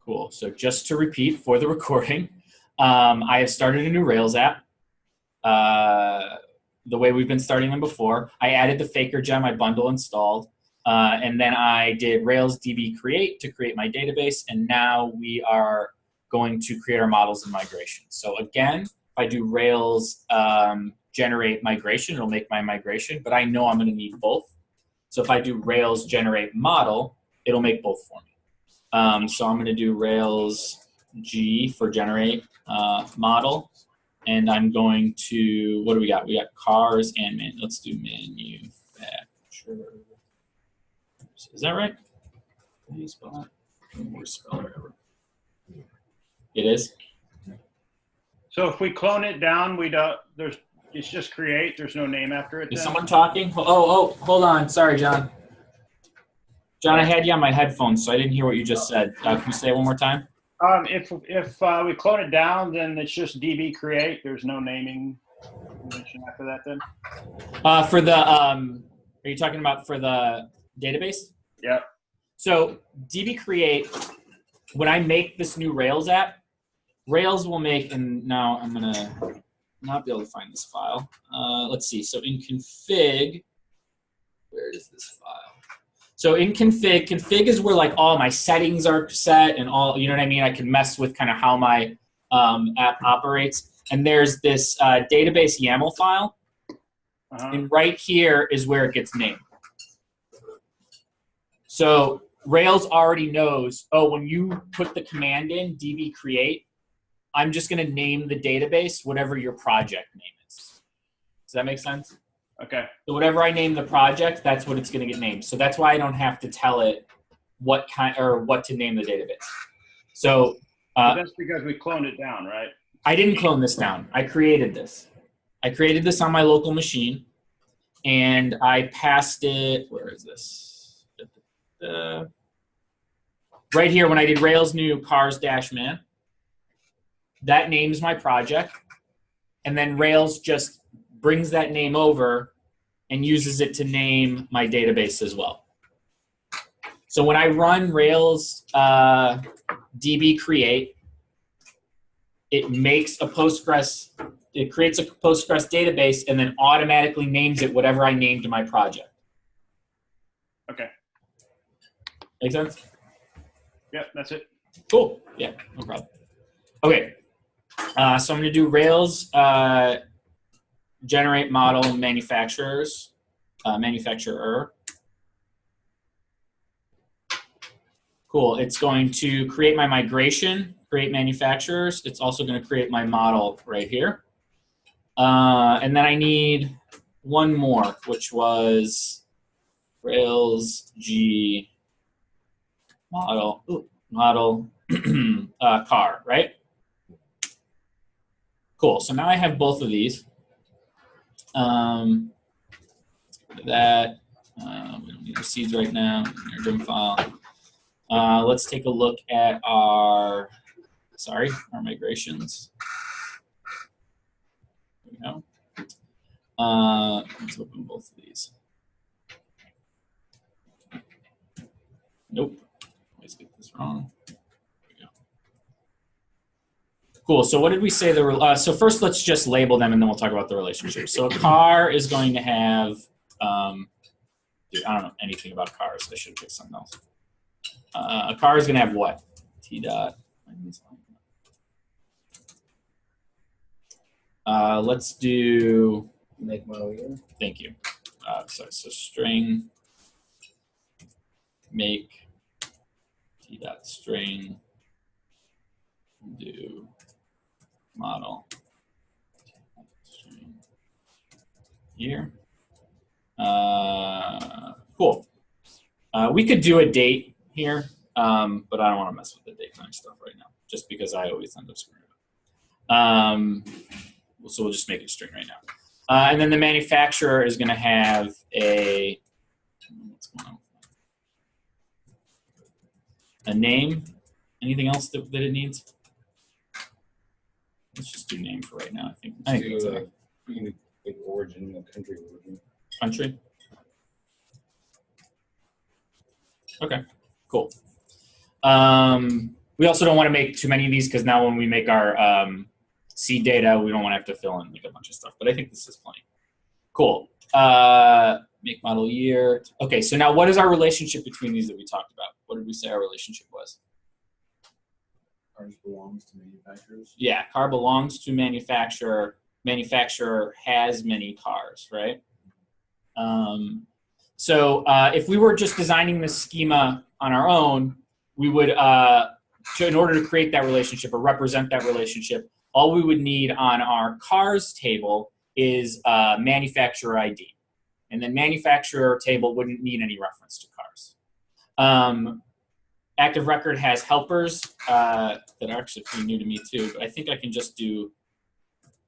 Cool. So just to repeat for the recording, I have started a new Rails app. The way we've been starting them before. I added the Faker gem, my bundle installed, and then I did Rails DB create to create my database, and now we are going to create our models and migration. So again, if I do Rails generate migration, it'll make my migration, but I know I'm going to need both. So if I do Rails generate model, it'll make both for me. So I'm going to do Rails G for generate model. And I'm going to, what do we got? We got cars and let's do manufacturer. Is that right? How do you spell that? Worst speller ever. It is? So if we clone it down, we don't, it's just create, there's no name after it. Is someone talking? Oh, hold on. Sorry, John. John, I had you on my headphones, so I didn't hear what you just said. Can you say it one more time? If we clone it down, then it's just DB create. There's no naming convention after that then? For the, are you talking about for the database? Yeah. So DB create, when I make this new Rails app, Rails will make, and now I'm going to not be able to find this file. Let's see. So in config, where is this file? So in config is where like all my settings are set and all, you know what I mean? I can mess with kind of how my app operates. And there's this database YAML file. And right here is where it gets named. So Rails already knows, oh, when you put the command in, db create, I'm just going to name the database whatever your project name is. Does that make sense? Okay. So whatever I name the project, that's what it's going to get named. So that's why I don't have to tell it what kind or what to name the database. So that's because we cloned it down, right? I didn't clone this down. I created this. I created this on my local machine, and I passed it. Where is this? Right here when I did Rails new cars-man. That names my project, and then Rails just brings that name over and uses it to name my database as well. So when I run Rails DB create, it makes a Postgres, it creates a Postgres database and then automatically names it whatever I named my project. Okay. Make sense? Yep, that's it. Cool. Yeah, no problem. Okay. So I'm going to do Rails generate model manufacturer. Cool. It's going to create my migration, create manufacturers. It's also going to create my model right here. And then I need one more, which was Rails G model, car, right? Cool. So now I have both of these. Let's get rid of that. We don't need our seeds right now in our gem file. Let's take a look at our migrations. There we go. Let's open both of these. Nope. Always get this wrong. Cool. So what did we say? So first, let's just label them, and then we'll talk about the relationship. So a car is going to have, dude, I don't know anything about cars. I should pick something else. A car is going to have what? T dot. Let's do. Make model year. Thank you. So string make T dot string do model here. Cool. We could do a date here, but I don't want to mess with the date kind of stuff right now, just because I always end up screwing it up. So we'll just make it string right now. And then the manufacturer is going to have a, what's going on? A name. Anything else that it needs? Let's just do name for right now. I think that's okay. We can do origin, the country origin. Country? Okay, cool. We also don't want to make too many of these because now when we make our seed data, we don't want to have to fill in like a bunch of stuff. But I think this is plenty. Cool. Make, model, year. Okay, so now what is our relationship between these that we talked about? What did we say our relationship was? Cars belongs to manufacturers. Yeah, car belongs to manufacturer. Manufacturer has many cars, right? So if we were just designing this schema on our own, we would, in order to create that relationship or represent that relationship, all we would need on our cars table is manufacturer ID. And then manufacturer table wouldn't need any reference to cars. Active record has helpers that are actually pretty new to me too, but I think I can just do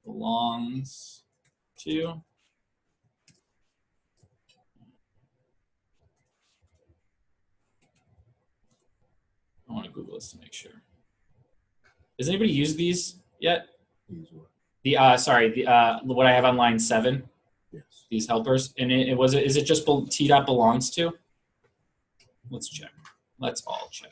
belongs to. I want to Google this to make sure. Does anybody use these yet? Use what? The sorry, the what I have on line 7. Yes. These helpers, and is it just t dot belongs to? Let's check. Let's all check.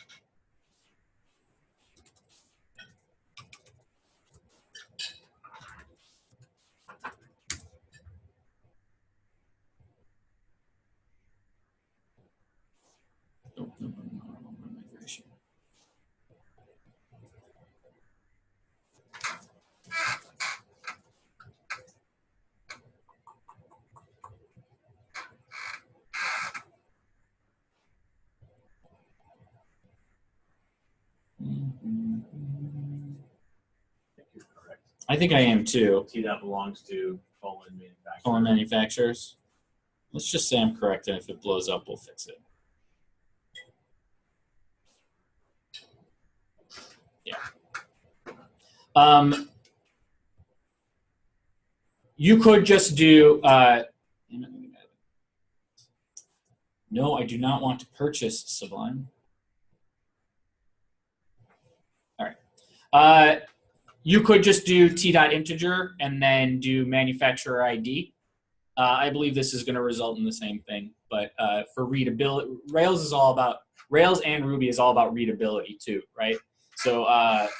Oh, no, migration. You're correct. I think I am too. T that belongs to manufacturer. Colon manufacturers. Let's just say I'm correct, and if it blows up, we'll fix it. Yeah. You could just do. No, I do not want to purchase Sublime. All right. You could just do t.integer and then do manufacturer ID. I believe this is going to result in the same thing, but for readability, Rails and Ruby is all about readability too, right? So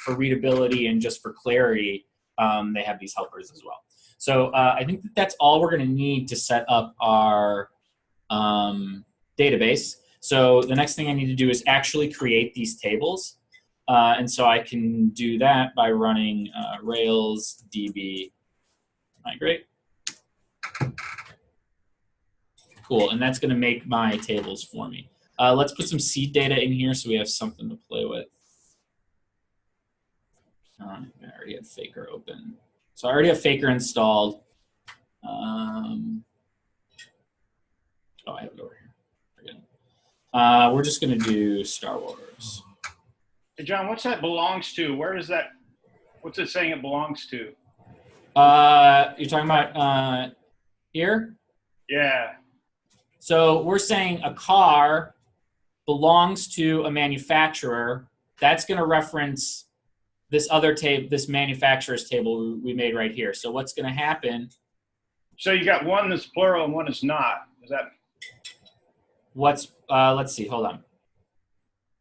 for readability and just for clarity, they have these helpers as well. So I think that's all we're going to need to set up our database. So the next thing I need to do is actually create these tables. And so I can do that by running Rails DB migrate. Cool, and that's going to make my tables for me. Let's put some seed data in here so we have something to play with. I already have Faker open. So I already have Faker installed. Oh, I have it over here. We're just going to do Star Wars. Hey, John, what's that belongs to? Where is that? What's it saying it belongs to? You're talking about here? Yeah. So we're saying a car belongs to a manufacturer. That's going to reference this other table, this manufacturer's table we made right here. So what's going to happen? So you got one that's plural and one is not. Is that? What's, let's see, hold on.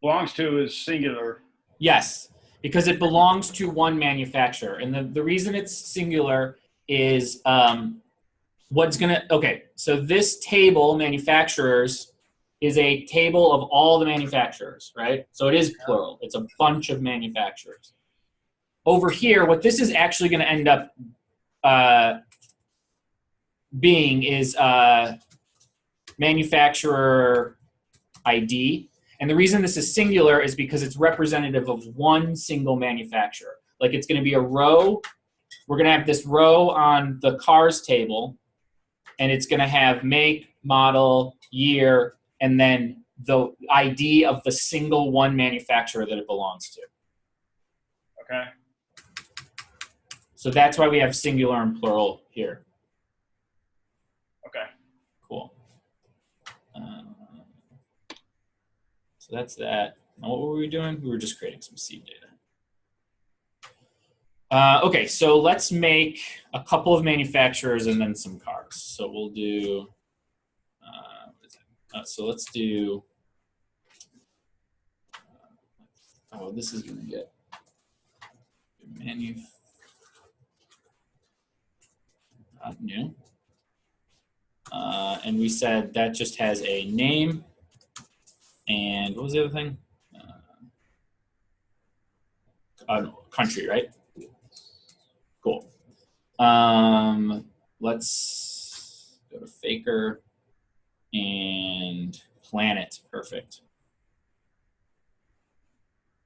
Belongs to is singular. Yes, because it belongs to one manufacturer. And the reason it's singular is okay, so this table, manufacturers, is a table of all the manufacturers, right? So it is plural. It's a bunch of manufacturers. Over here, what this is actually going to end up being is manufacturer ID. And the reason this is singular is because it's representative of one single manufacturer. Like it's going to be a row. We're going to have this row on the cars table, and it's going to have make, model, year, and then the ID of the single one manufacturer that it belongs to. Okay. So that's why we have singular and plural here. Okay. Cool. So that's that. Now what were we doing? We were just creating some seed data. Okay, so let's make a couple of manufacturers and then some cars. So we'll do, so let's do Oh, this is going to get new. And we said that just has a name. And what was the other thing? Country, right? Cool. Let's go to Faker and planet. Perfect.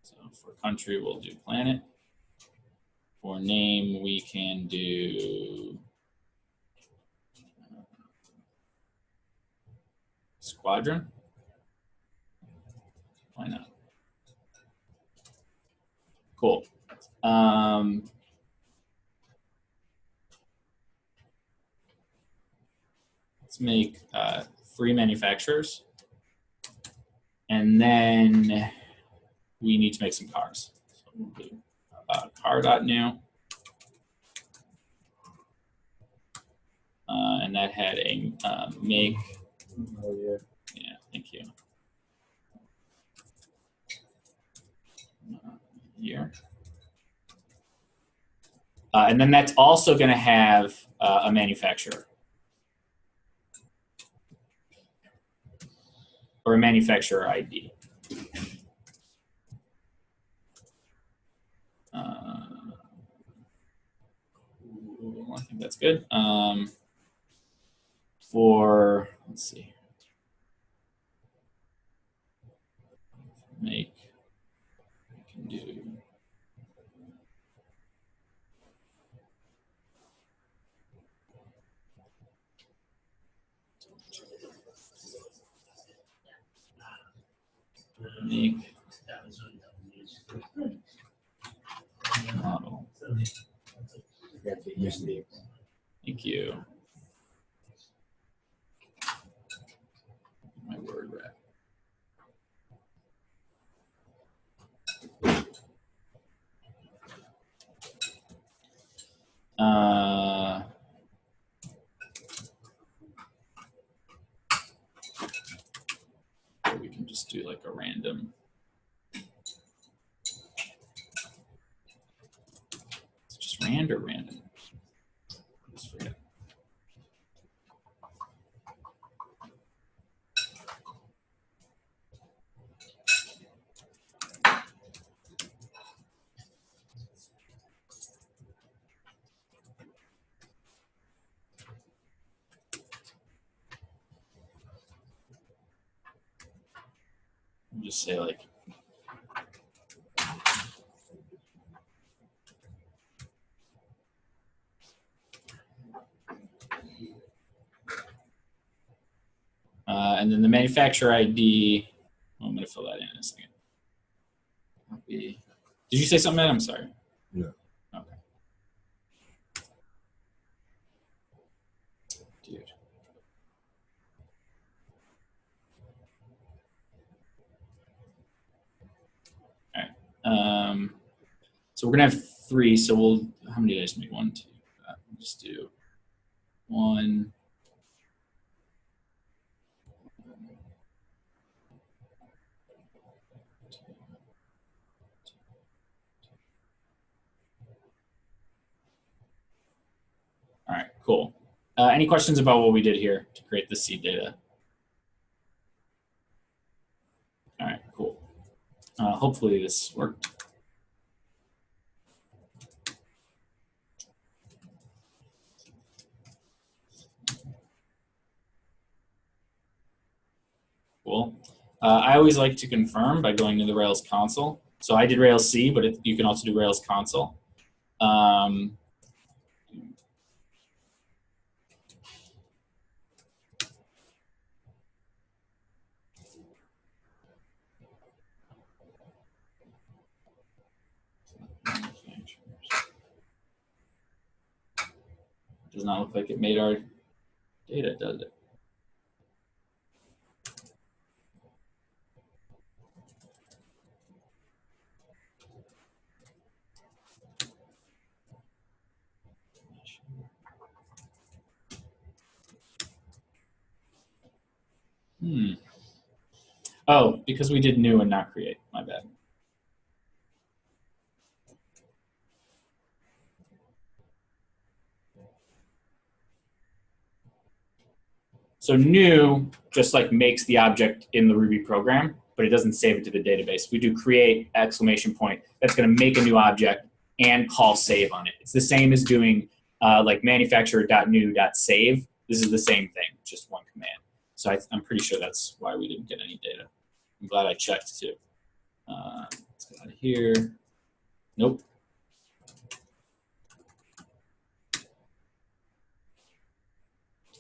So for country, we'll do planet. For name, we can do squadron. Why not? Cool. Let's make 3 manufacturers. And then we need to make some cars. So we'll do car.new. And that had a make. Oh, yeah. Yeah, thank you. Here. And then that's also going to have a manufacturer. Or a manufacturer ID. I think that's good. For, let's see. Make, we can do. Make model. Thank you. My word wrap. We can just do like a random. It's just rand or random. Just forget. Just say like and then the manufacturer ID. Oh, I'm going to fill that in a second. Did you say something, Ed? I'm sorry. Yeah. Okay. Dude. All right. So we're going to have 3. So we'll, how many did I just make? 1, 2. We'll just do 1. All right, cool. Any questions about what we did here to create the seed data? All right, cool. Hopefully this worked. Cool. I always like to confirm by going to the Rails console. So I did Rails C, but you can also do Rails console. Does not look like it made our data, does it? Oh, because we did new and not create. My bad. So new just like makes the object in the Ruby program, but it doesn't save it to the database. We do create exclamation point. That's going to make a new object and call save on it. It's the same as doing like manufacturer.new.save. This is the same thing, just one command. So I'm pretty sure that's why we didn't get any data. I'm glad I checked too. Let's get out of here. Nope.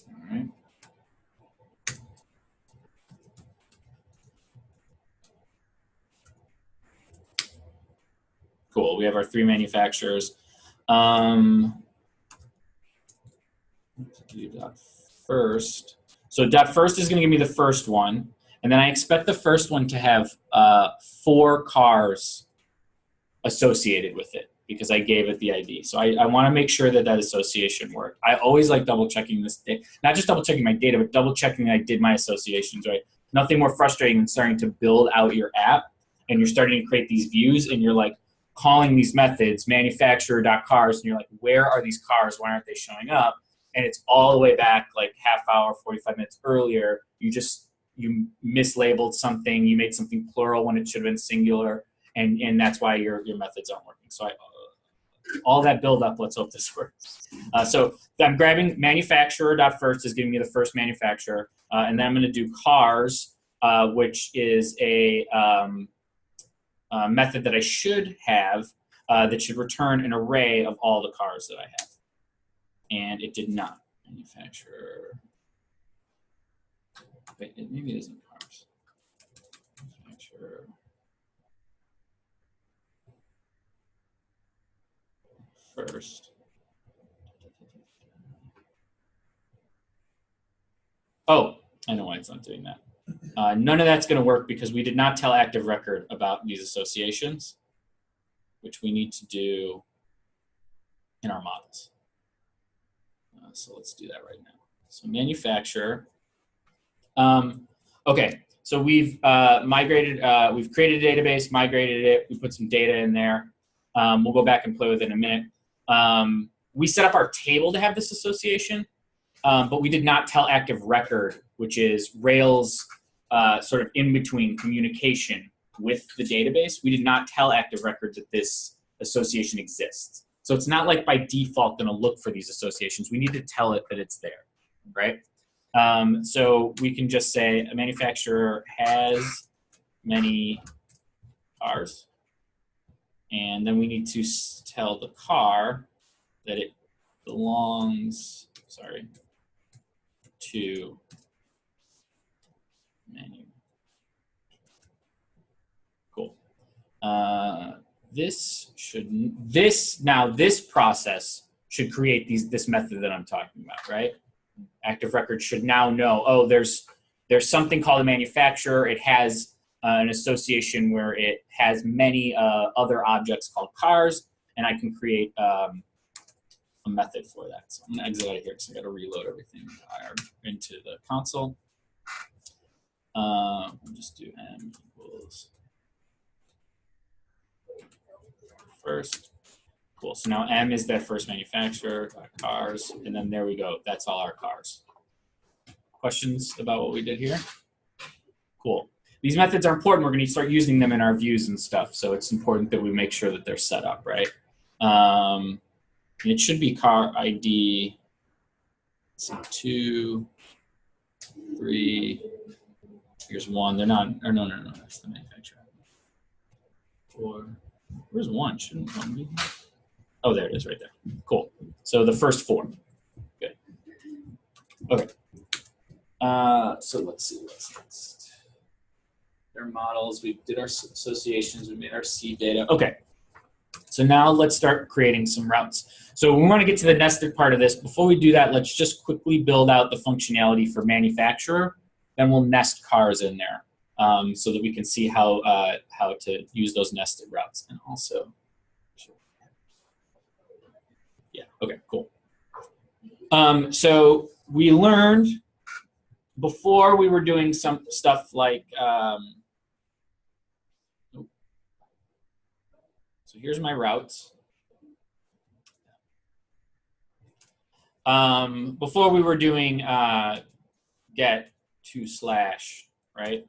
All right. Cool. We have our 3 manufacturers. Do dot first. So dot first is going to give me the first one, and then I expect the first one to have 4 cars associated with it because I gave it the ID. So I want to make sure that that association worked. I always like double checking this, not just double checking my data, but double checking that I did my associations right. Nothing more frustrating than starting to build out your app and you're starting to create these views and you're like calling these methods manufacturer.cars and you're like, where are these cars? Why aren't they showing up? And it's all the way back like half hour, 45 minutes earlier. You mislabeled something. You made something plural when it should have been singular. And that's why your methods aren't working. So all that build up, let's hope this works. So I'm grabbing manufacturer.first is giving me the first manufacturer. And then I'm going to do cars, which is a method that I should have that should return an array of all the cars that I have. And it did not. Manufacturer. Wait, maybe it isn't cars. Manufacturer. First. Oh, I know why it's not doing that. None of that's going to work because we did not tell Active Record about these associations, which we need to do in our models. So let's do that right now. So manufacturer. Okay, so we've migrated, we've created a database, migrated it, we put some data in there. We'll go back and play with it in a minute. We set up our table to have this association, but we did not tell Active Record, which is Rails sort of in-between communication with the database. We did not tell Active Record that this association exists. So it's not like by default going to look for these associations. We need to tell it that it's there, right? So we can just say a manufacturer has many cars. And then we need to tell the car that it belongs, to menu. Cool. This process should create this method that I'm talking about, right? Active Record should now know, oh, there's something called a manufacturer. It has an association where it has many other objects called cars, and I can create a method for that. So I'm gonna exit out of here because I got to reload everything into the console. We'll just do m equals first. Cool. So now m is that first manufacturer, cars, and then there we go. That's all our cars. Questions about what we did here? Cool. These methods are important. We're going to start using them in our views and stuff, so it's important that we make sure that they're set up right. It should be car ID. So 2, 3. Here's 1. They're not. Or no. That's the manufacturer. 4. Where's 1? Shouldn't 1 be? Oh, there it is, right there. Cool. So the first 4. Good. Okay. So let's see what's next. Their models. We did our associations. We made our C data. Okay. So now let's start creating some routes. So we want to get to the nested part of this. Before we do that, let's just quickly build out the functionality for manufacturer. Then we'll nest cars in there so that we can see how to use those nested routes. And also, yeah, okay, cool. So we learned before we were doing some stuff like, so here's my routes. Before we were doing get to slash, right,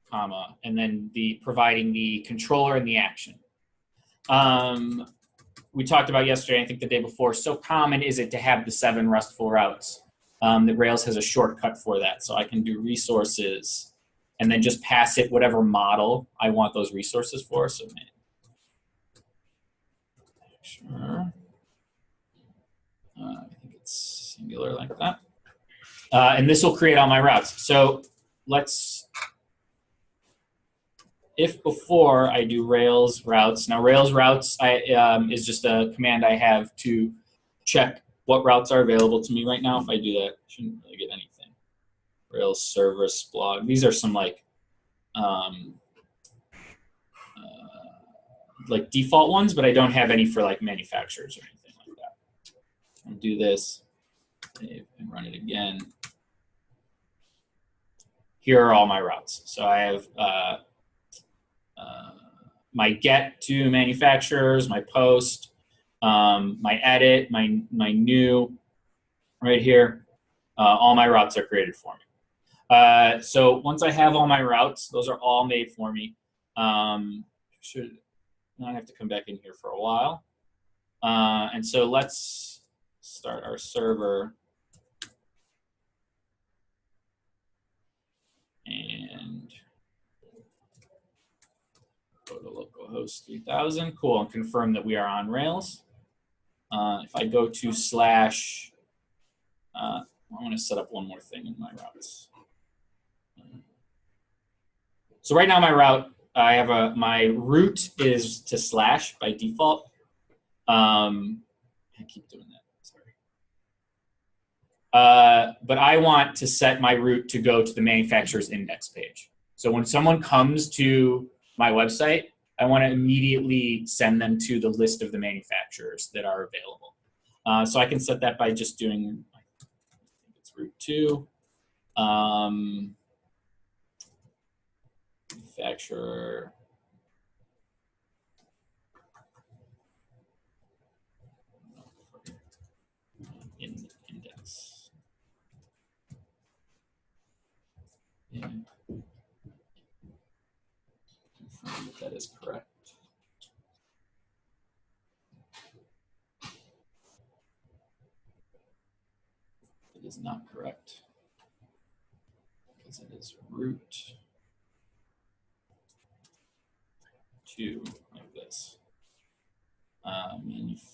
comma, and then providing the controller and the action. We talked about yesterday, I think the day before, so common is it to have the 7 RESTful routes that Rails has a shortcut for that. So I can do resources and then just pass it whatever model I want those resources for. So sure. I think it's singular like that. And this will create all my routes. So if before I do Rails routes, now Rails routes is just a command I have to check what routes are available to me right now. If I do that, I shouldn't really get anything. Rails service blog. These are some like default ones, but I don't have any for like manufacturers or anything like that. I'll do this and run it again. Here are all my routes. So I have my get to manufacturers, my post, my edit, my new, right here. All my routes are created for me. So once I have all my routes, those are all made for me. Should not have to come back in here for a while. And so let's start our server. And go to localhost 3000. Cool, and confirm that we are on Rails. If I go to slash, I want to set up one more thing in my routes. So right now my route, I have my root is to slash by default. I keep doing that, sorry. But I want to set my route to go to the manufacturer's index page. So when someone comes to my website, I want to immediately send them to the list of the manufacturers that are available. So I can set that by just doing, I think it's route 2. Manufacturer. Index. Yeah. Confirm that is correct. It is not correct because it is root 2 like this. Manufactured,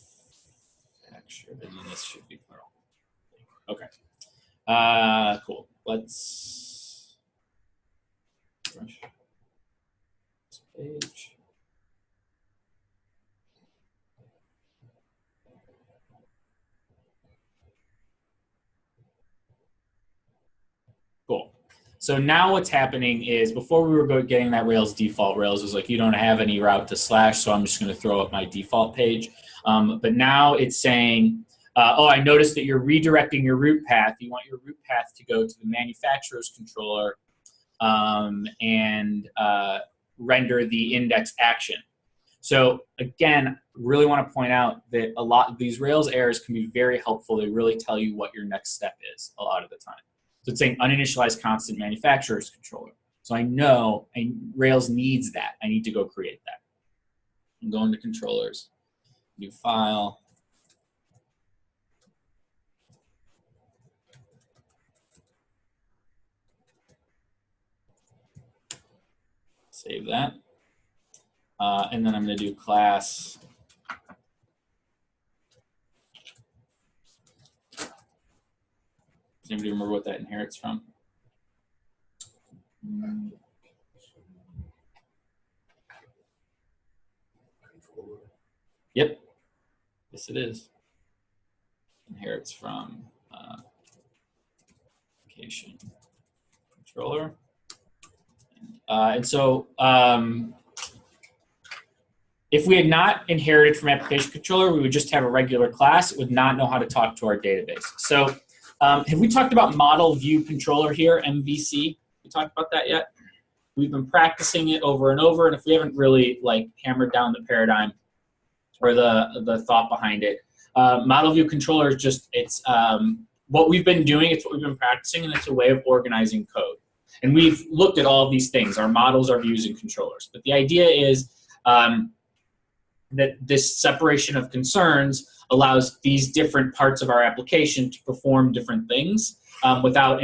and then this should be plural. Okay. Cool. Let's refresh this page. Cool. So now what's happening is before we were getting that Rails default, Rails was like, you don't have any route to slash, so I'm just going to throw up my default page. But now it's saying, oh, I noticed that you're redirecting your route path. You want your route path to go to the manufacturer's controller and render the index action. So again, really want to point out that a lot of these Rails errors can be very helpful. They really tell you what your next step is a lot of the time. So it's saying uninitialized constant manufacturer's controller. So I know Rails needs that. I need to go create that. I'm going to controllers, new file. Save that. And then I'm going to do class. Does anybody remember what that inherits from? Yep. Yes, it is. Inherits from application controller. And so if we had not inherited from application controller, we would just have a regular class. It would not know how to talk to our database. So have we talked about model view controller here, MVC? We talked about that yet? We've been practicing it over and over, and if we haven't really like hammered down the paradigm or the thought behind it, model view controller is just, it's what we've been doing, it's what we've been practicing, and it's a way of organizing code. And we've looked at all of these things, our models, our views, and controllers. But the idea is that this separation of concerns allows these different parts of our application to perform different things without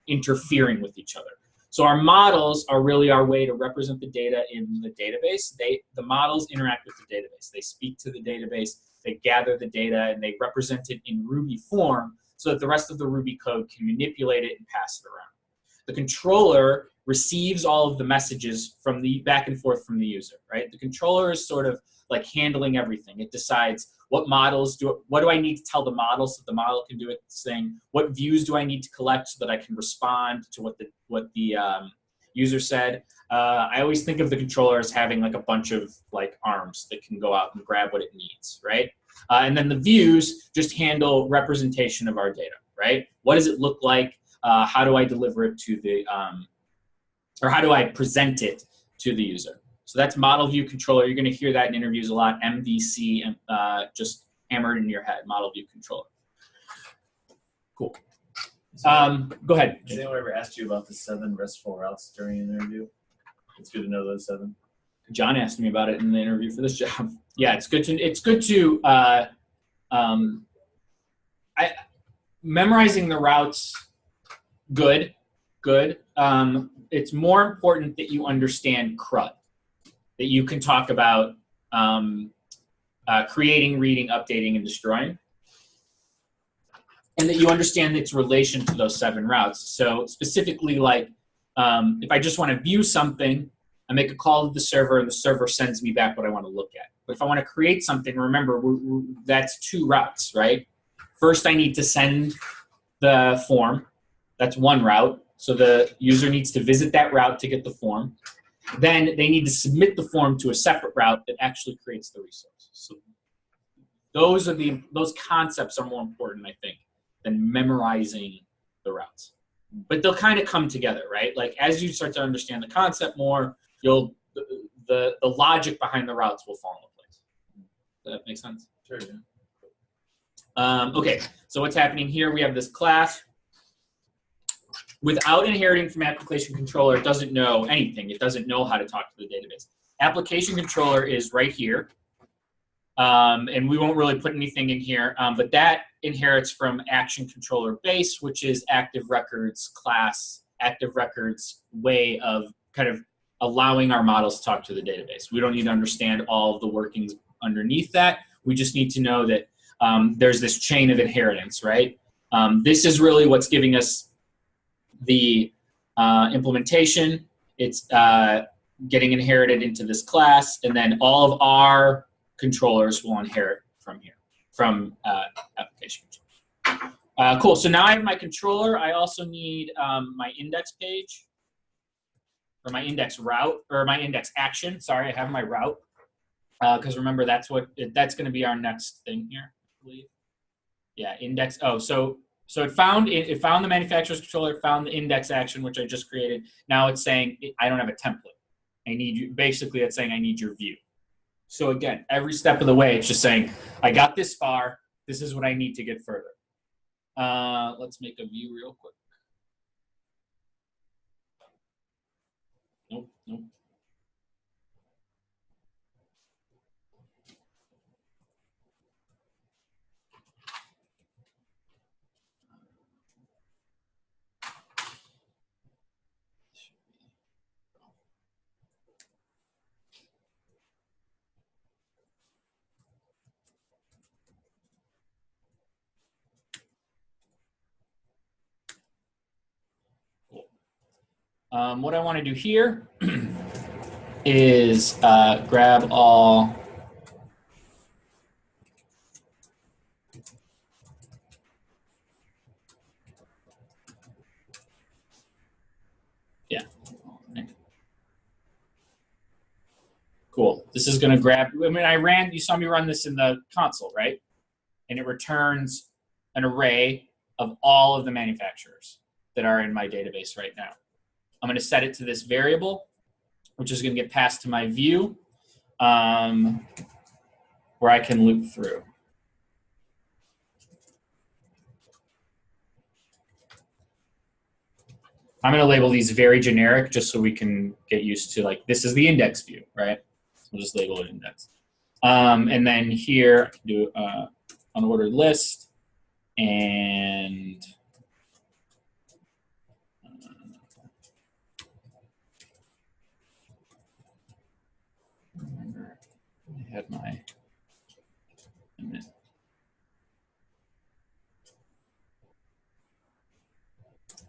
interfering with each other. So our models are really our way to represent the data in the database. The models interact with the database. They speak to the database, they gather the data, and they represent it in Ruby form so that the rest of the Ruby code can manipulate it and pass it around. The controller receives all of the messages from the back and forth from the user, right? The controller is sort of like handling everything. It decides what do I need to tell the model so the model can do its thing? What views do I need to collect so that I can respond to what the user said? I always think of the controller as having like a bunch of like arms that can go out and grab what it needs, right? And then the views just handle representation of our data, right? What does it look like? How do I deliver it to the, or how do I present it to the user? So that's model view controller. You're going to hear that in interviews a lot. MVC, just hammered in your head. Model view controller. Cool. Go ahead. Has anyone ever asked you about the 7 RESTful routes during an interview? It's good to know those 7. John asked me about it in the interview for this job. Yeah, it's good to memorizing the routes. Good. It's more important that you understand CRUD. That you can talk about creating, reading, updating, and destroying. And that you understand its relation to those 7 routes. So specifically, like, if I just want to view something, I make a call to the server, and the server sends me back what I want to look at. But if I want to create something, remember, that's 2 routes, right? First, I need to send the form. That's 1 route. So the user needs to visit that route to get the form. Then they need to submit the form to a separate route that actually creates the resource. So those concepts are more important, I think, than memorizing the routes. But they'll kind of come together, right? Like as you start to understand the concept more, the logic behind the routes will fall into place. Does that make sense? Sure, yeah. Okay, so what's happening here? We have this class. Without inheriting from application controller, it doesn't know anything. It doesn't know how to talk to the database. Application controller is right here. And we won't really put anything in here, but that inherits from action controller base, which is active records class, active records way of kind of allowing our models to talk to the database. We don't need to understand all of the workings underneath that. We just need to know that there's this chain of inheritance, right? This is really what's giving us the implementation. It's getting inherited into this class, and then all of our controllers will inherit from here, from application controller. Cool, so now I have my controller. I also need my index page, or my index route, or my index action. Sorry, I have my route, because remember, that's going to be our next thing here, I believe. Yeah, index, so it found the manufacturer's controller, it found the index action, which I just created. Now it's saying, I don't have a template. I need you, basically it's saying I need your view. So again, every step of the way, it's just saying, I got this far, this is what I need to get further. Let's make a view real quick. Nope. What I want to do here is grab all cool. This is going to grab, you saw me run this in the console, right? And it returns an array of all of the manufacturers that are in my database right now. I'm going to set it to this variable, which is going to get passed to my view, where I can loop through. I'm going to label these very generic just so we can get used to, like, this is the index view, right? So we'll just label it index. And then here, I can do unordered list, and remember, I had my limit.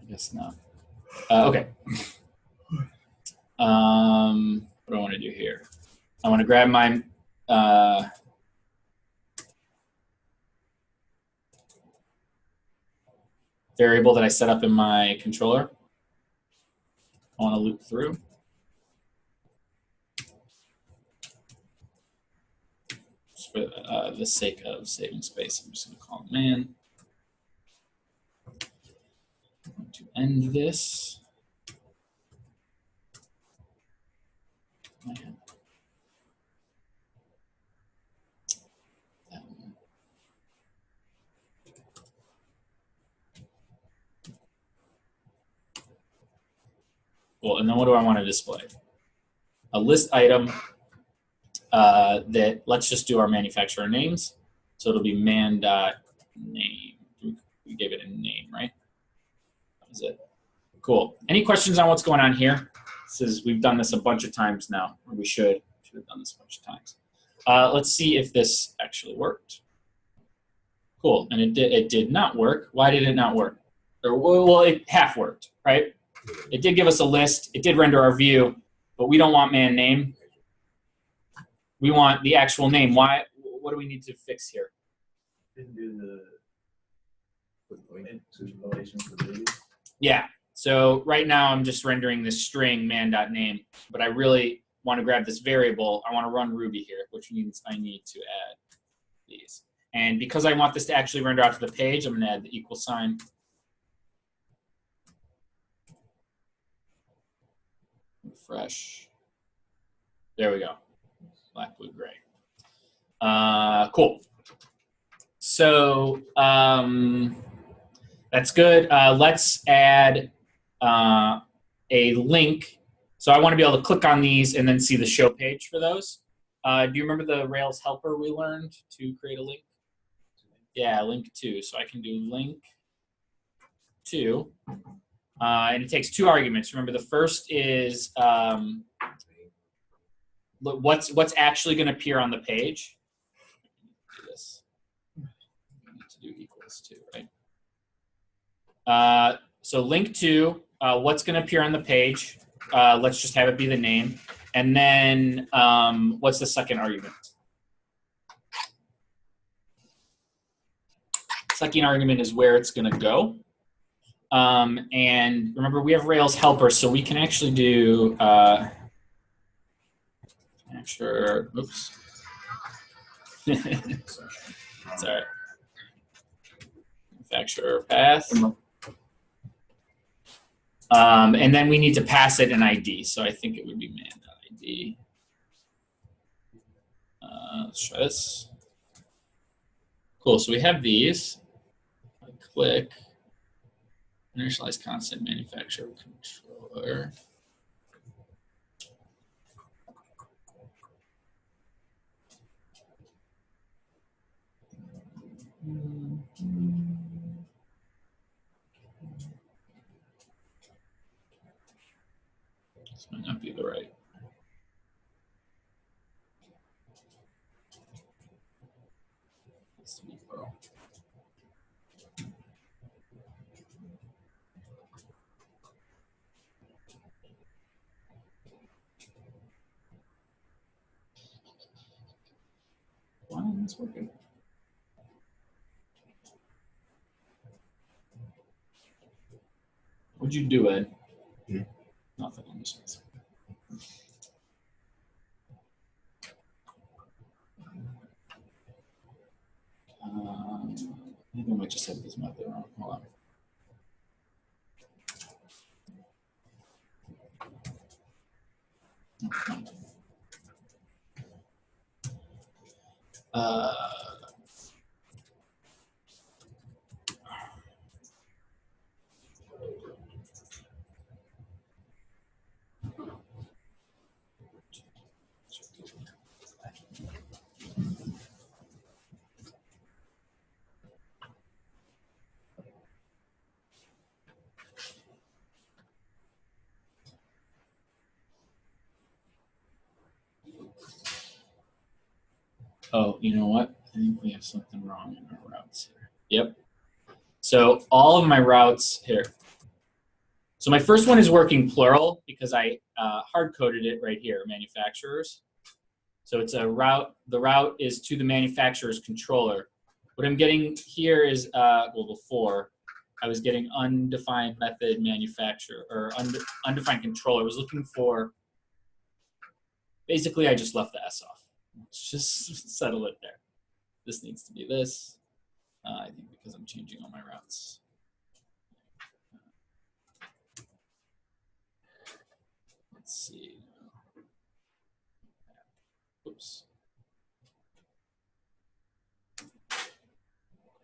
I guess not. Okay. What do I want to do here? I want to grab my variable that I set up in my controller. I want to loop through. Just for the sake of saving space, I'm just going to call it man. I'm going to end this. Man. Cool, and then what do I want to display? A list item that, let's just do our manufacturer names. So it'll be man.name. We gave it a name, right? That was it. Cool. Any questions on what's going on here? We've done this a bunch of times now, or we should have done this a bunch of times. Let's see if this actually worked. Cool, and it did not work. Why did it not work? Or, well, it half worked, right? It did give us a list. It did render our view, but we don't want man name. We want the actual name. Why? What do we need to fix here? Didn't do the notation for the baby. Yeah. So right now I'm just rendering this string man.name, but I really want to grab this variable. I want to run Ruby here, which means I need to add these. And because I want this to actually render out to the page, I'm going to add the equal sign. Refresh. There we go. Black, blue, gray. Cool. So that's good. Let's add a link. So I want to be able to click on these and then see the show page for those. Do you remember the Rails helper we learned to create a link? Yeah, link to. So I can do link to. And it takes 2 arguments. Remember, the first is what's actually going to appear on the page. Do this. We need to do equals to, right? So link to what's going to appear on the page. Let's just have it be the name. And then what's the second argument? Second argument is where it's going to go. And remember, we have Rails helper, so we can actually do oops. It's all right. Manufacturer path. And then we need to pass it an ID. So I think it would be man.id. Let's try this. Cool. So we have these. I click initialize constant manufacturer controller. This might not be the right. Let's see, bro. Why isn't this working? What'd you do, Ed? Nothing on this one. I think I might just have this method wrong. Hold on. Oh, you know what? I think we have something wrong in our routes here. Yep. So all of my routes here. So my first one is working plural because I hard-coded it right here, manufacturers. So it's a route. The route is to the manufacturer's controller. What I'm getting here is, well, before, I was getting undefined method manufacturer, or undefined controller. I was looking for, basically I just left the S off. Let's just settle it there. This needs to be this. I think because I'm changing all my routes. Let's see. Oops.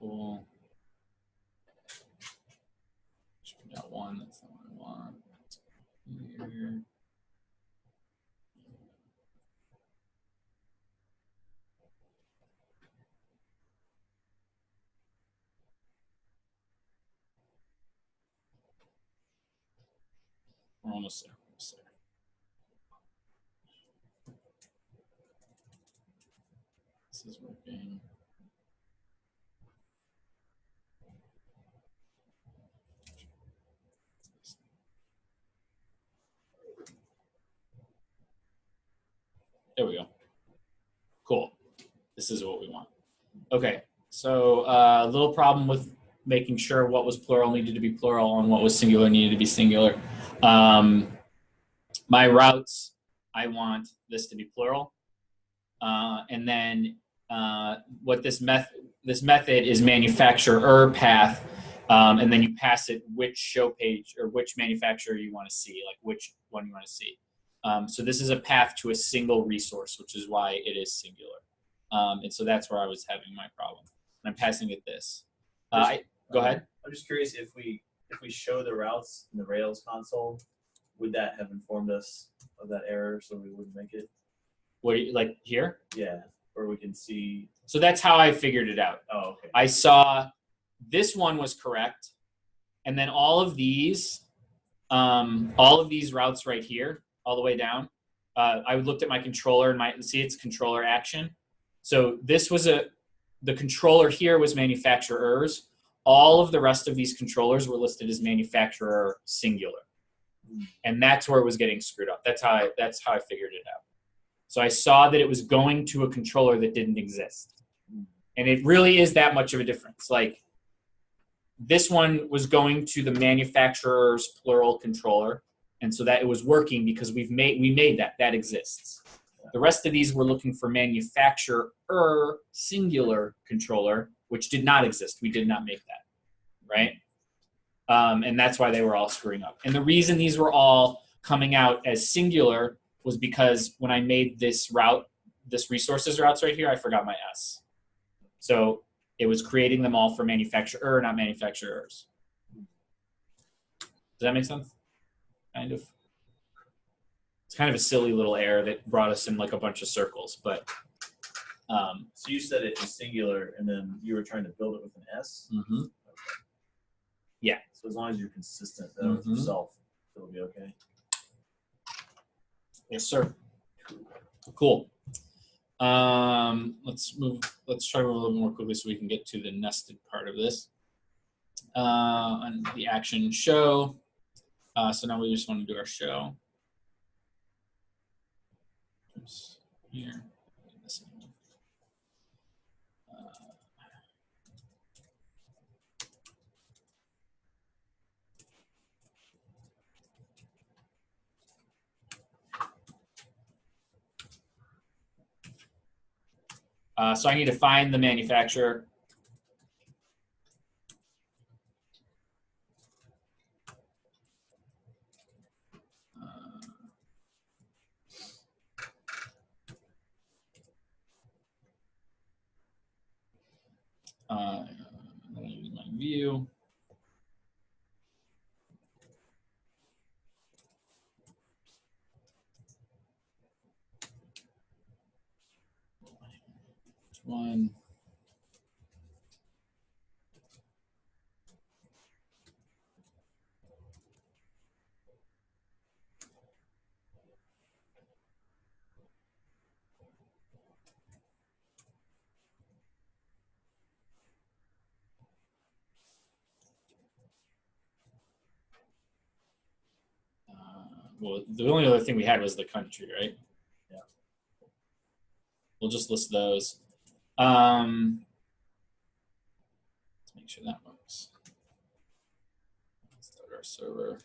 Cool. Got one. That's not what I want. Here. We're almost there. This is working. There we go. Cool. This is what we want. Okay, so a little problem with making sure what was plural needed to be plural and what was singular needed to be singular. My routes, I want this to be plural. And then what this method is manufacturer path, and then you pass it which show page or which manufacturer you want to see, like which one you want to see. So this is a path to a single resource, which is why it is singular. And so that's where I was having my problem. And I'm passing it this. Go ahead. I'm just curious if we show the routes in the Rails console, would that have informed us of that error so we wouldn't make it? What, like here? Yeah, or we can see. So that's how I figured it out. Oh, okay. I saw this one was correct, and then all of these routes right here, all the way down. I looked at my controller and see its controller action. So this was the controller here was manufacturers. All of the rest of these controllers were listed as manufacturer singular, and that's where it was getting screwed up. That's how I figured it out. So I saw that it was going to a controller that didn't exist, and it really is that much of a difference. Like this one was going to the manufacturer's plural controller, and so that it was working because we made that exists. The rest of these were looking for manufacturer singular controller, which did not exist. We did not make that, right? And that's why they were all screwing up. And the reason these were all coming out as singular was because when I made this route, this resources routes right here, I forgot my S. So it was creating them all for manufacturer, not manufacturers. Does that make sense? Kind of. It's kind of a silly little error that brought us in like a bunch of circles, but. So you said it in singular, and then you were trying to build it with an S? Mm-hmm. Okay. Yeah. So as long as you're consistent with yourself, it'll be okay. Yes, sir. Cool. Let's try to move a little more quickly so we can get to the nested part of this. And the action show. So now we just want to do our show. Oops, here. So I need to find the manufacturer. I'm going to use my view. One. well, the only other thing we had was the country, right? Yeah. We'll just list those. Let's make sure that works. Let's start our server.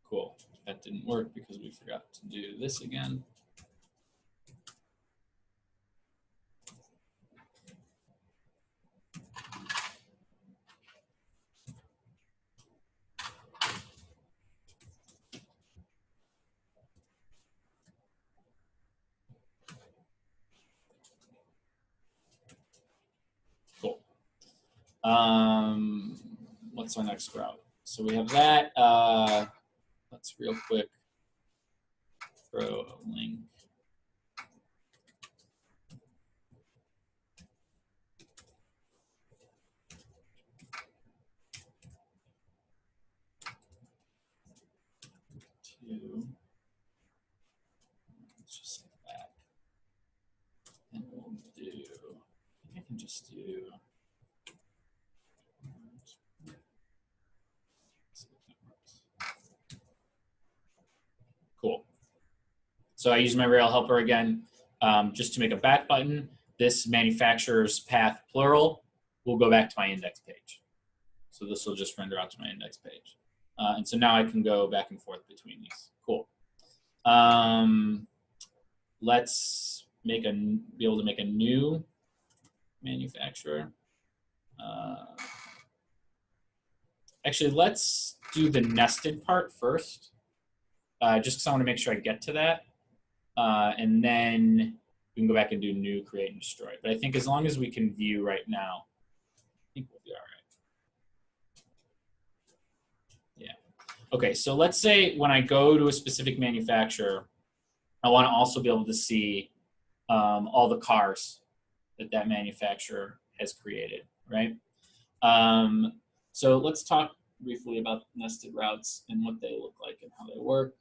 Cool. That didn't work because we forgot to do this again. Cool. What's our next route? So we have that. Let's real quick throw a link. Let's just say that. And we'll do, I can just do, cool. So I use my Rail helper again, just to make a back button. This manufacturer's path plural will go back to my index page. So this will just render out to my index page. And so now I can go back and forth between these. Cool. Let's be able to make a new manufacturer. Actually, let's do the nested part first, just because I want to make sure I get to that. And then we can go back and do new, create, and destroy. But I think as long as we can view right now, I think we'll be all right. Okay, so let's say when I go to a specific manufacturer, I want to also be able to see all the cars that that manufacturer has created, right? So let's talk briefly about nested routes and what they look like and how they work.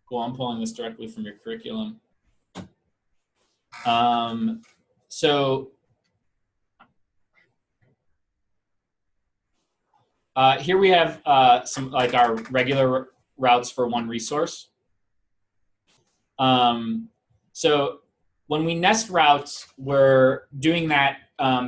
Cool, I'm pulling this directly from your curriculum. Here we have some like our regular routes for one resource. So when we nest routes, we're doing that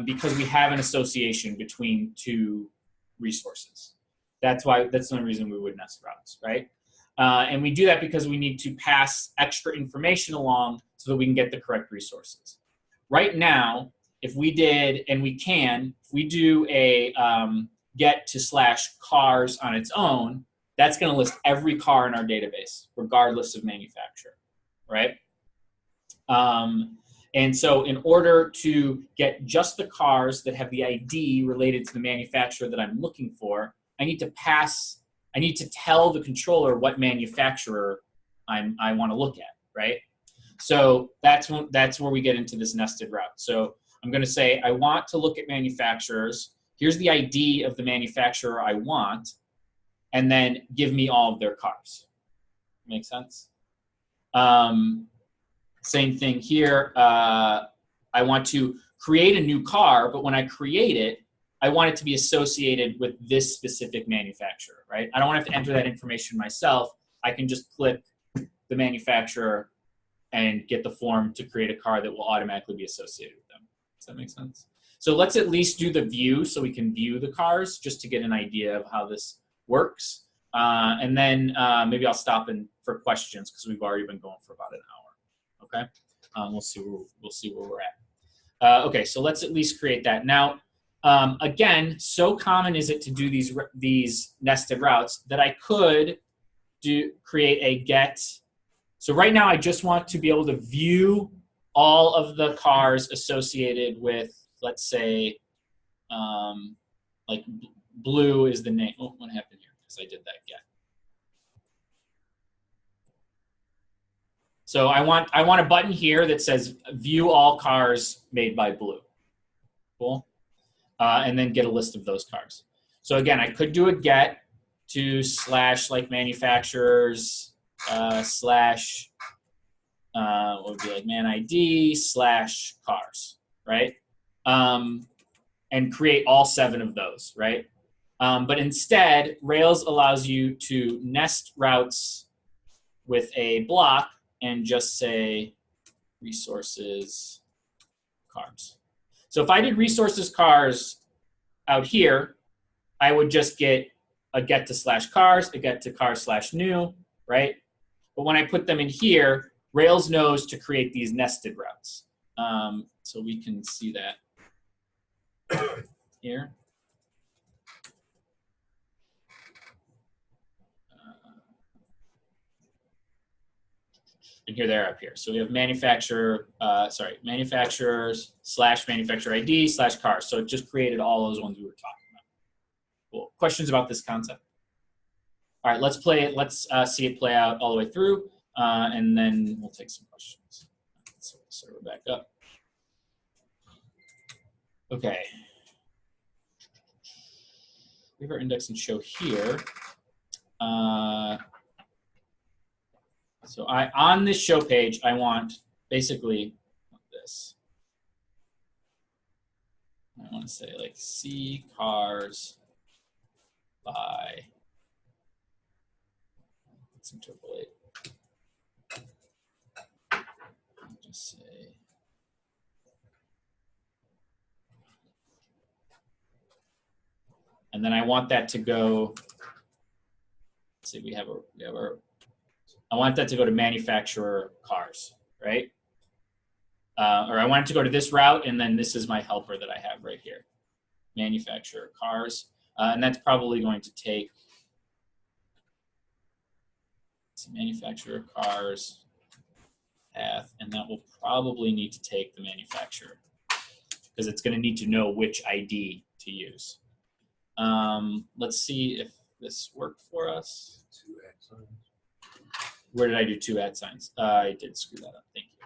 because we have an association between two resources. That's the only reason we would nest routes, right? And we do that because we need to pass extra information along so that we can get the correct resources. Right now, if we did, and we can, if we do a get to /cars on its own, that's going to list every car in our database, regardless of manufacturer, right? And so in order to get just the cars that have the ID related to the manufacturer that I'm looking for, I need to tell the controller what manufacturer I want to look at, right? So that's where we get into this nested route. So I'm going to say I want to look at manufacturers. Here's the ID of the manufacturer I want, and then give me all of their cars. Make sense? Same thing here. I want to create a new car, but when I create it, I want it to be associated with this specific manufacturer, right? I don't want to have to enter that information myself. I can just click the manufacturer and get the form to create a car that will automatically be associated with them. Does that make sense? So let's at least do the view so we can view the cars just to get an idea of how this works. And then maybe I'll stop for questions because we've already been going for about an hour. Okay, we'll see where we're at. Okay, so let's at least create that. Now, again, so common is it to do these nested routes that I could create a get. So right now I just want to be able to view all of the cars associated with, let's say, like blue is the name. Oh, what happened here? Because I did that get. So I want a button here that says view all cars made by blue. Cool. And then get a list of those cars. So again, I could do a get to / like manufacturers / what would be like man ID / cars, right? And create all 7 of those, right? But instead, Rails allows you to nest routes with a block and just say resources cars. So if I did resources cars out here, I would just get a get to /cars, a get to cars /new, right? But when I put them in here, Rails knows to create these nested routes. So we can see that here. And here they're up here. So we have manufacturers /manufacturer ID /cars. So it just created all those ones we were talking about. Cool. Questions about this concept? All right, let's play it. Let's see it play out all the way through, and then we'll take some questions. Let's set the server back up. Okay. We have our index and show here. So on this show page, I want basically this. I want to say like C cars by, let's interpolate. Just say, and then I want that to go, let's see, we have our, I want that to go to manufacturer cars, right? Or I want it to go to this route, and then this is my helper that I have right here, manufacturer cars. And that's probably going to take manufacturer cars path, and that will probably need to take the manufacturer because it's going to need to know which ID to use. Let's see if this worked for us. 2 @ Where did I do 2 @? I did screw that up. Thank you.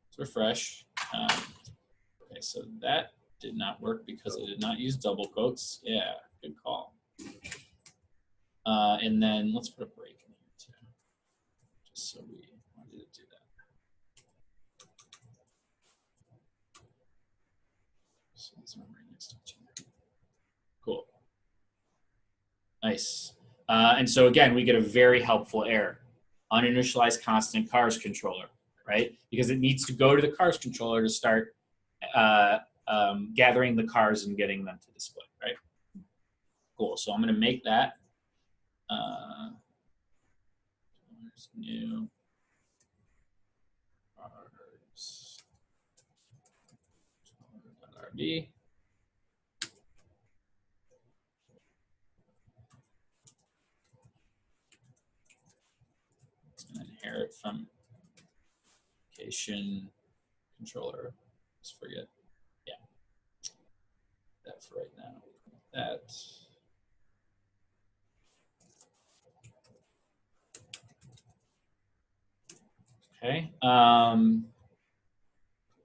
Let's refresh. Okay, so that did not work because I did not use double quotes. Yeah, good call. And then let's put a break in here too, just so we wanted to do that. So let's not right next to each other. Cool. Nice. And so again, we get a very helpful error. Uninitialized constant cars controller, right? Because it needs to go to the cars controller to start gathering the cars and getting them to display, right? Cool. So I'm going to make that. New cars .rb. It's going to inherit from application controller. Just forget. Yeah. That for right now. That. Okay.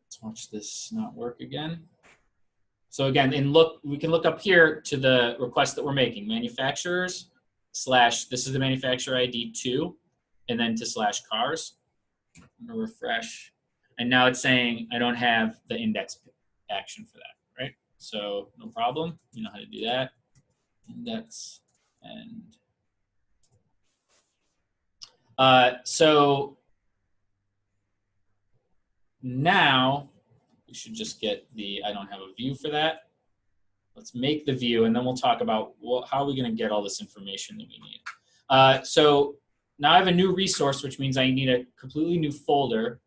Let's watch this not work again. So again, we can look up here to the request that we're making, manufacturers / this is the manufacturer ID 2, and then to /cars. I'm gonna refresh, and now it's saying I don't have the index action for that, right? So no problem. You know how to do that. Index and so now we should just get the, I don't have a view for that. Let's make the view, and then we'll talk about how are we going to get all this information that we need. So now I have a new resource, which means I need a completely new folder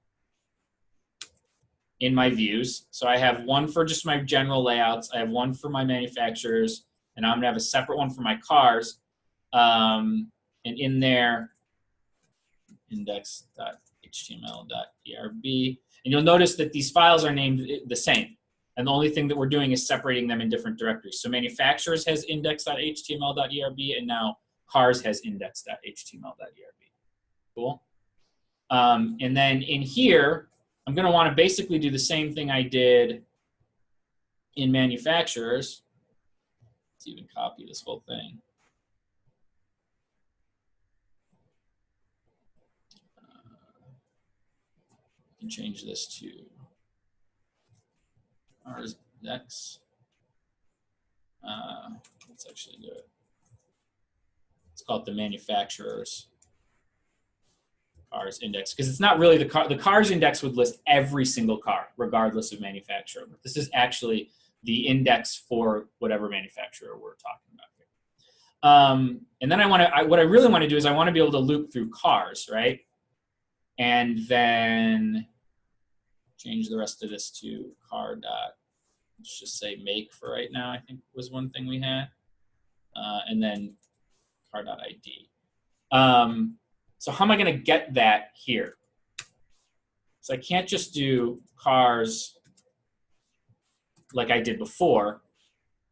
in my views. So I have one for just my general layouts. I have one for my manufacturers, and I'm going to have a separate one for my cars. And in there, index.html.erb. And you'll notice that these files are named the same. And the only thing that we're doing is separating them in different directories. So manufacturers has index.html.erb, and now cars has index.html.erb. Cool. And then in here, I'm going to want to basically do the same thing I did in manufacturers. Let's even copy this whole thing. can change this to cars index. Let's actually do it. Let's call it the manufacturer's cars index, because it's not really the car. The cars index would list every single car, regardless of manufacturer. But this is actually the index for whatever manufacturer we're talking about here. And then what I really want to do is I want to be able to loop through cars, right? And then change the rest of this to car dot. Let's just say make for right now, I think was one thing we had. And then car.id. So how am I going to get that here? So I can't just do cars like I did before,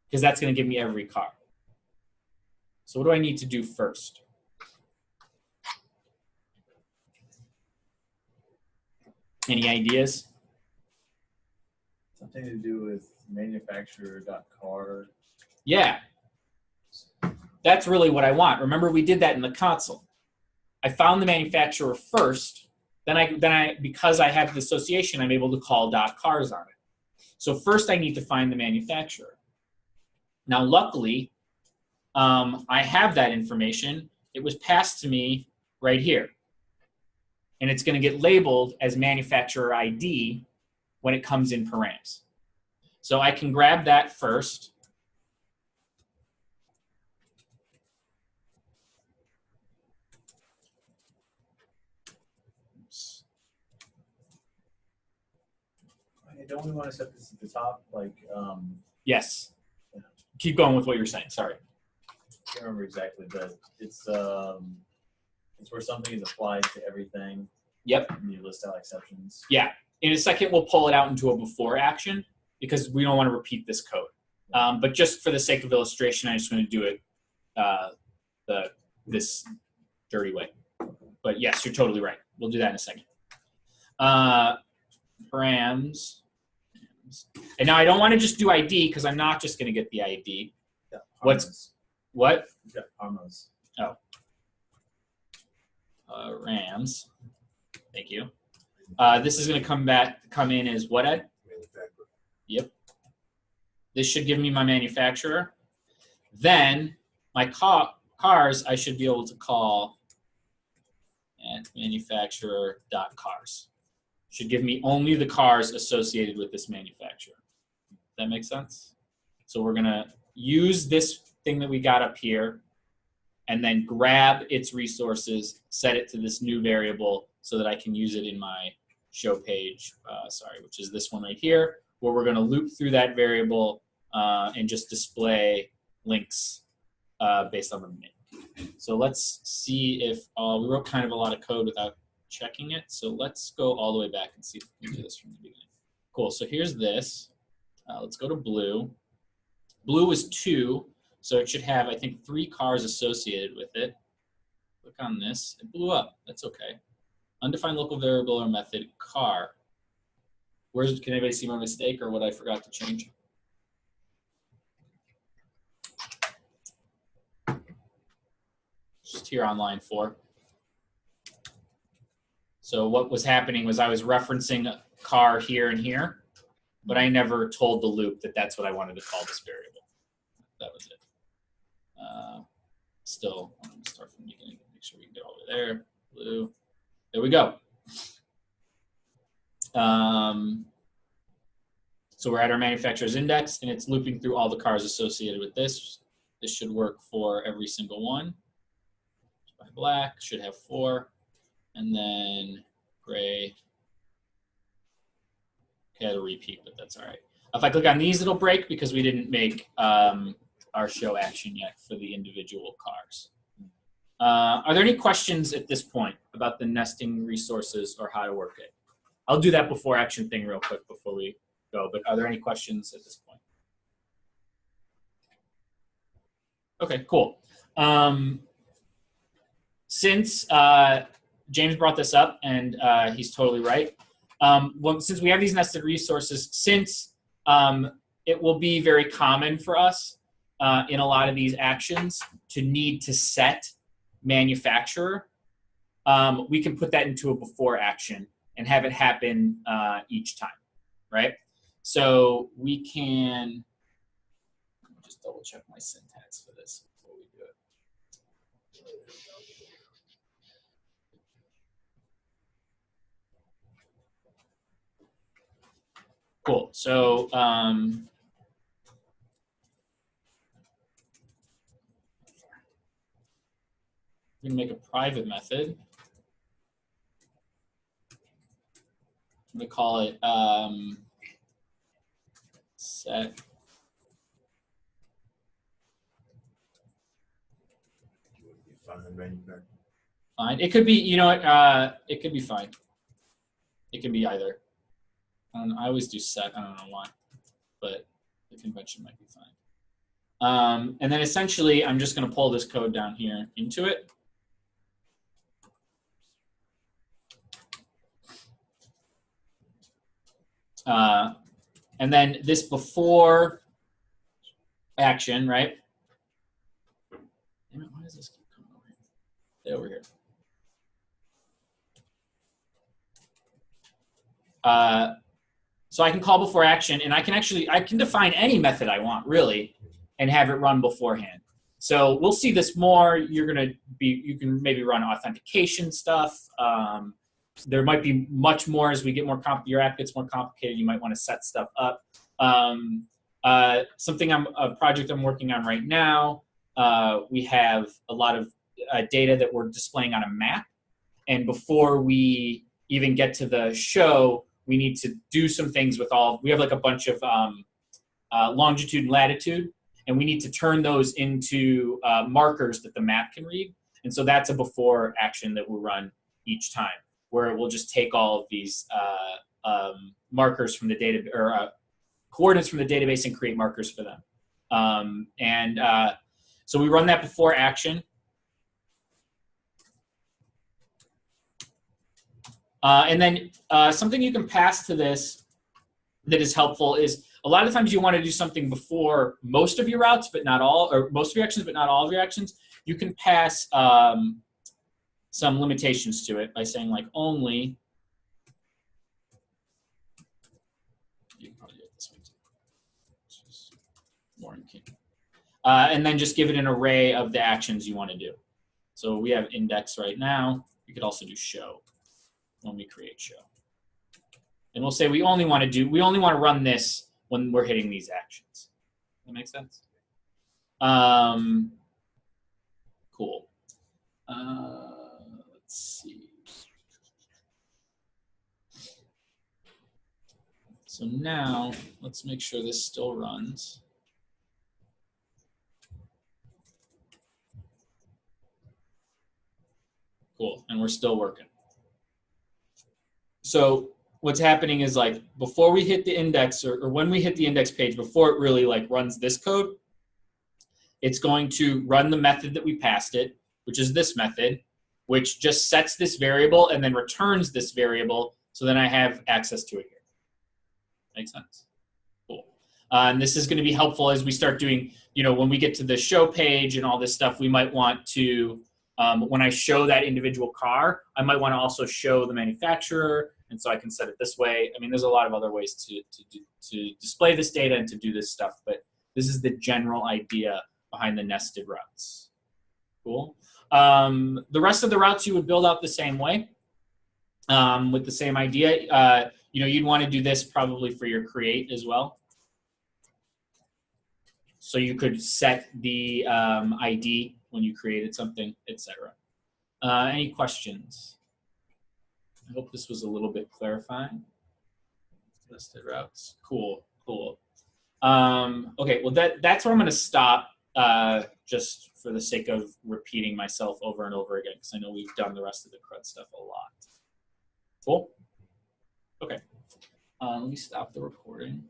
because that's going to give me every car. So what do I need to do first? Any ideas? Something to do with manufacturer.car. Yeah. That's really what I want. Remember, we did that in the console. I found the manufacturer first, then I because I have the association, I'm able to call .cars on it. So first I need to find the manufacturer. Now luckily, I have that information. It was passed to me right here. And it's going to get labeled as manufacturer ID when it comes in params. So I can grab that first. Don't we want to set this at the top? Like, yes. Yeah. Keep going with what you're saying. Sorry. I can't remember exactly, but it's where something is applied to everything. Yep. And you list out exceptions. Yeah. In a second, we'll pull it out into a before action because we don't want to repeat this code. But just for the sake of illustration, I just want to do it this dirty way. But yes, you're totally right. We'll do that in a second. Params. And now I don't want to just do ID because I'm not just going to get the ID. Yeah, what? Yeah, params. Oh. Rams. Thank you. This is going to come in as what, Ed? Manufacturer. Yep. This should give me my manufacturer. Then my cars I should be able to call at manufacturer.cars. Should give me only the cars associated with this manufacturer. That makes sense? So we're going to use this thing that we got up here and then grab its resources, set it to this new variable so that I can use it in my show page, which is this one right here, where we're going to loop through that variable and just display links based on the name. So let's see if we wrote kind of a lot of code without checking it. So let's go all the way back and see if we can do this from the beginning. Cool. So here's this. Let's go to blue. Blue is 2, so it should have, I think, 3 cars associated with it. Click on this. It blew up. That's okay. Undefined local variable or method car. Can anybody see my mistake or what I forgot to change? Just here on line 4. So what was happening was I was referencing a car here and here, but I never told the loop that that's what I wanted to call this variable. That was it. Still, I'm going to start from the beginning. Make sure we can get all the way there. Blue. There we go. So we're at our manufacturer's index, and it's looping through all the cars associated with this. This should work for every single one. By black, should have 4. And then gray. Okay, it'll repeat, but that's all right. If I click on these, it'll break because we didn't make our show action yet for the individual cars. Are there any questions at this point about the nesting resources or how to work it? I'll do that before action thing real quick before we go, but are there any questions at this point? Okay, cool. Since James brought this up, and he's totally right. Since we have these nested resources, it will be very common for us in a lot of these actions to need to set manufacturer, we can put that into a before action and have it happen each time, right? So we can just double check my syntax for this before we do it. Cool. So we can make a private method. I'm going to call it set. Fine. It could be, you know what, it could be fine. It can be either. I always do set, I don't know why, but the convention might be fine. And then essentially, I'm just going to pull this code down here into it. And then this before action, right? Damn it, why does this keep coming over here? Stay over here. So I can call before action, and I can define any method I want, really, and have it run beforehand. So we'll see this more. You can maybe run authentication stuff. There might be much more as we get more your app gets more complicated. You might want to set stuff up. A project I'm working on right now. We have a lot of data that we're displaying on a map, and before we even get to the show, we need to do some things with we have like a bunch of longitude and latitude, and we need to turn those into markers that the map can read. And so that's a before action that we'll run each time, where it will just take all of these markers from the data, or coordinates from the database, and create markers for them. So we run that before action. And then something you can pass to this that is helpful is a lot of times you want to do something before most of your routes, but not all, or most of your actions, but not all of your actions. You can pass some limitations to it by saying like only. You can probably do it this way too. Just more in key. And then just give it an array of the actions you want to do. So we have index right now. You could also do show when we create show. And we'll say we only want to run this when we're hitting these actions. That make sense? Cool. Let's see. So now let's make sure this still runs. Cool, and we're still working. So what's happening is like before we hit the index, or when we hit the index page, before it really like runs this code, it's going to run the method that we passed it, which is this method, which just sets this variable and then returns this variable, so then I have access to it here. Make sense? Cool. And this is going to be helpful as we start doing, when we get to the show page and all this stuff, we might want to, when I show that individual car, I might want to also show the manufacturer, and so I can set it this way. I mean, there's a lot of other ways to display this data and to do this stuff, but this is the general idea behind the nested routes. Cool. The rest of the routes you would build out the same way, with the same idea. You'd want to do this probably for your create as well. So you could set the ID when you created something, etc. Any questions? I hope this was a little bit clarifying. Nested routes. Cool. Okay, well that's where I'm going to stop, just for the sake of repeating myself over and over again, because I know we've done the rest of the CRUD stuff a lot. Cool? Okay. Let me stop the recording.